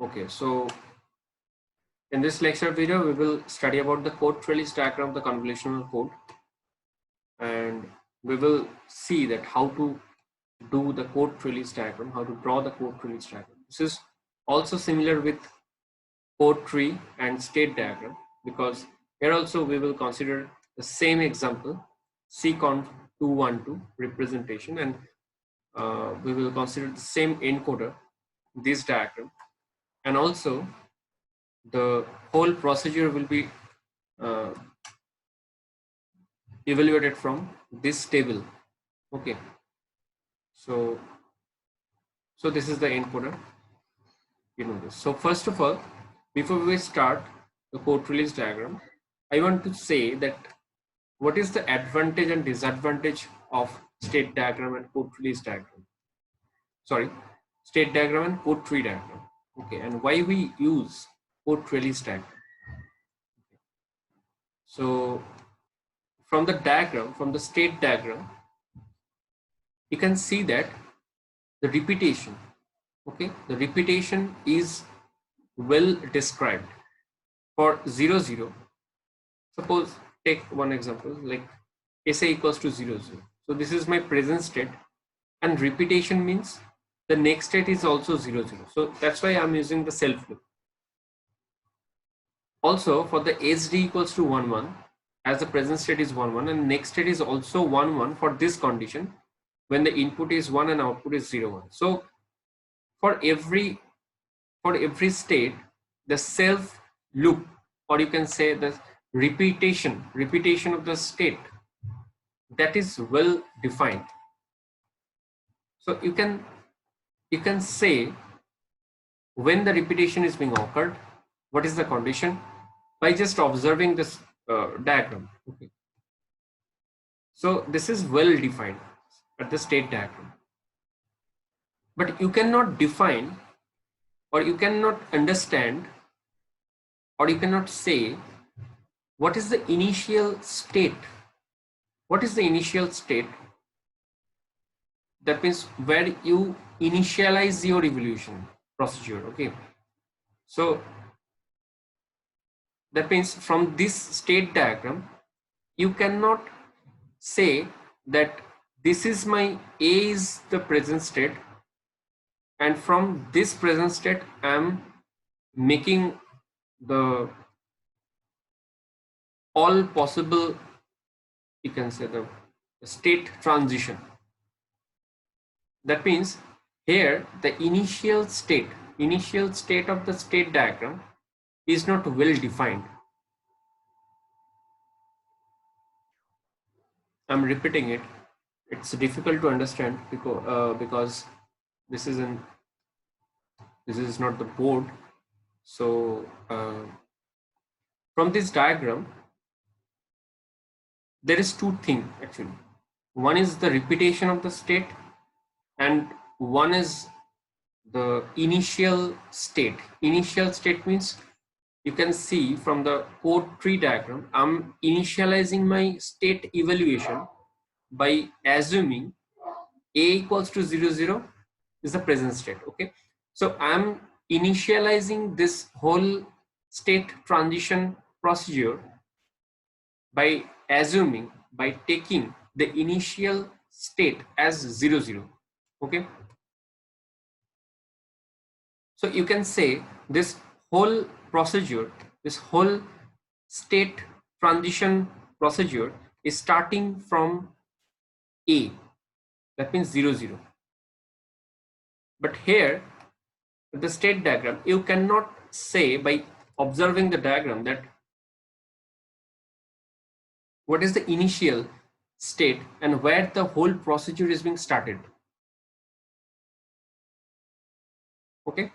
Okay, so in this lecture video, we will study about the code trellis diagram of the convolutional code, and we will see that how to do the code trellis diagram, how to draw the code trellis diagram. This is also similar with code tree and state diagram, because here also we will consider the same example, cconv212 representation, and we will consider the same encoder, this diagram, and also the whole procedure will be uh, evaluated from this table. Okay, so this is the encoder, you know this. So first of all, before we start the code release diagram, I want to say that what is the advantage and disadvantage of state diagram and code release diagram, sorry, state diagram and code tree diagram. Okay, and why we use code release diagram. So from the diagram, from the state diagram, you can see that the repetition, okay, the repetition is well described. For 0 0, suppose take one example like SA equals to 0 0. So this is my present state, and repetition means the next state is also 0 0. So that's why I'm using the self loop. Also for the SD equals to 1 1, as the present state is 1 1 and next state is also 1 1 for this condition when the input is 1 and output is 0 1. So for every state, the self loop, or you can say the repetition of the state, that is well defined. So you can say when the repetition is being occurred, what is the condition, by just observing this diagram. Okay, so this is well defined at the state diagram, but you cannot define, or you cannot understand, or you cannot say what is the initial state. What is the initial state? That means where you initialize your evolution procedure. Okay, so that means from this state diagram, you cannot say that this is my A is the present state, and from this present state I am making the all possible, you can say, the state transition. That means here the initial state of the state diagram is not well defined. I'm repeating it. It's difficult to understand because this is not the board. So from this diagram, there is two things actually. One is the repetition of the state, and one is the initial state. Initial state means, you can see from the code tree diagram, I'm initializing my state evaluation by assuming A equals to 0 0 is the present state. Okay, so I'm initializing this whole state transition procedure by assuming, by taking the initial state as 0 0. Okay, so you can say this whole procedure, this whole state transition procedure is starting from A, that means 0 0. But here the state diagram, you cannot say by observing the diagram that what is the initial state and where the whole procedure is being started. Okay,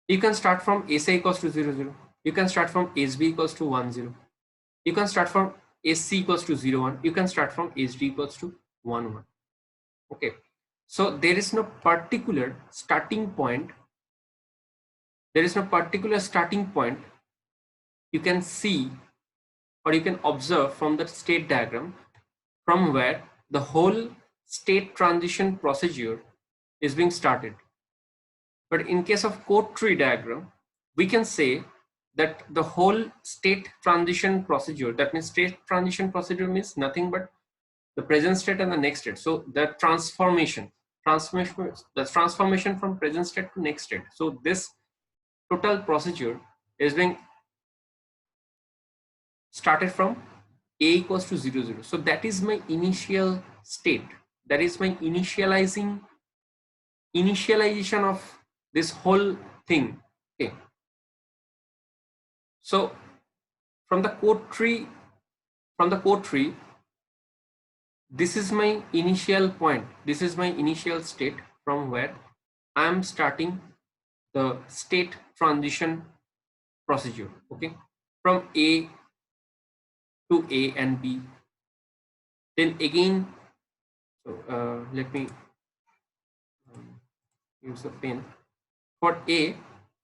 you can start from SA equals to 0 0. You can start from SB equals to 1 0. You can start from SC equals to 0 1. You can start from SD equals to 1 1. Okay, so there is no particular starting point. There is no particular starting point you can see, or you can observe from the state diagram, from where the whole state transition procedure is being started. But in case of code tree diagram, we can say that the whole state transition procedure, that means state transition procedure means nothing but the present state and the next state. So the transformation from present state to next state. So this total procedure is being started from a equals to 0, 0. So that is my initial state. That is my initialization of this whole thing. Okay. So from the code tree, this is my initial point. This is my initial state from where I am starting the state transition procedure. Okay, from A to A and B. Then again, so let me use a pen. For A,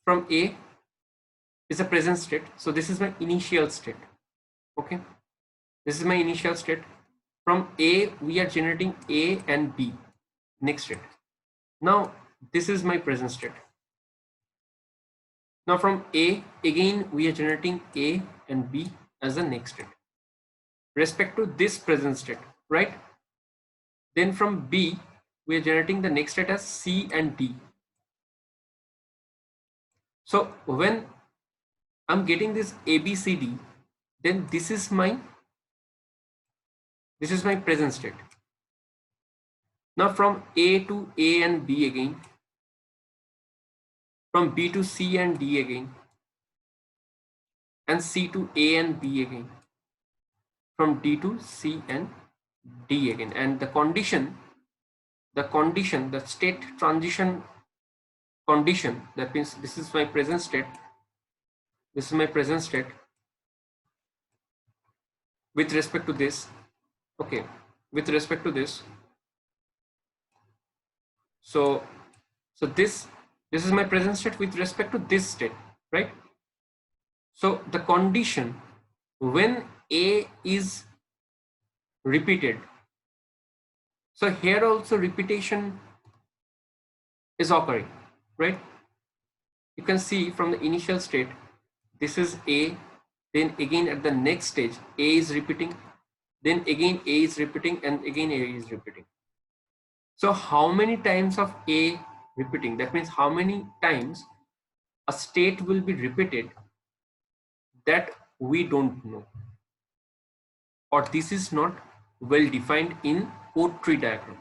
from A is a present state. So this is my initial state. Okay, this is my initial state. From A, we are generating A and B, next state. Now, this is my present state. Now from A, again, we are generating A and B as the next state, respect to this present state, right? Then from B, we are generating the next state as C and D. So when I'm getting this A, B, C, D, then this is my present state. Now from A to A and B again, from B to C and D again, and C to A and B again, from D to C and D again, and the state transition condition, that means this is my present state, with respect to this. Okay, with respect to this, so this is my present state with respect to this state, right? So the condition when A is repeated, so here also repetition is occurring, right? You can see from the initial state, this is A, then again at the next stage A is repeating, then again A is repeating, and again A is repeating. So how many times of A repeating, that means how many times a state will be repeated, that we don't know, or this is not well defined in code tree diagram.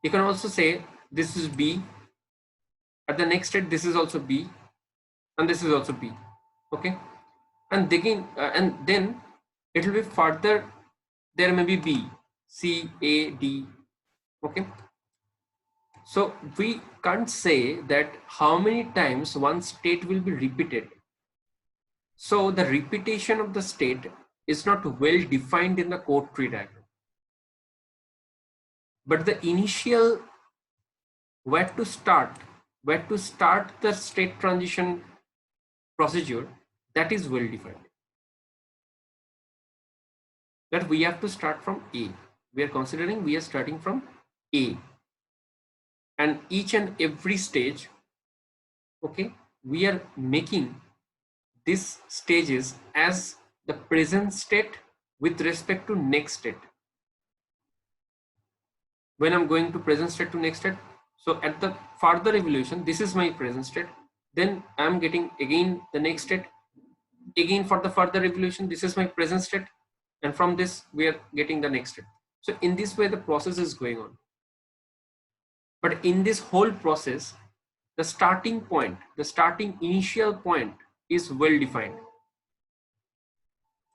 You can also say this is B, at the next state this is also B, and this is also B. Okay, and then it will be further, there may be B, C, A, D. Okay, so we can't say that how many times one state will be repeated. So the repetition of the state is not well defined in the code tree diagram, but the initial where to start the state transition procedure, that is well defined, that we have to start from A. We are considering we are starting from A, and each and every stage, okay, we are making these stages as the present state with respect to next state. When I'm going to present state to next state, so at the further evolution, this is my present state, then I'm getting again the next state, again for the further evolution, this is my present state, and from this we are getting the next state. So in this way the process is going on. But in this whole process, the starting point, the starting initial point is well defined.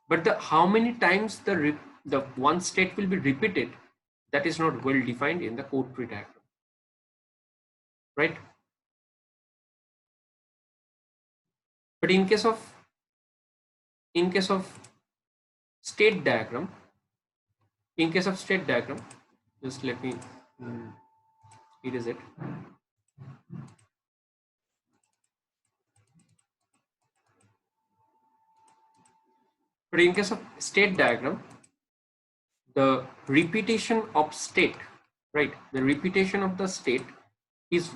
But the how many times the one state will be repeated, that is not well defined in the code tree diagram, right? But in case of state diagram, just let me erase it. But in case of state diagram, the repetition of state, right? The repetition of the state is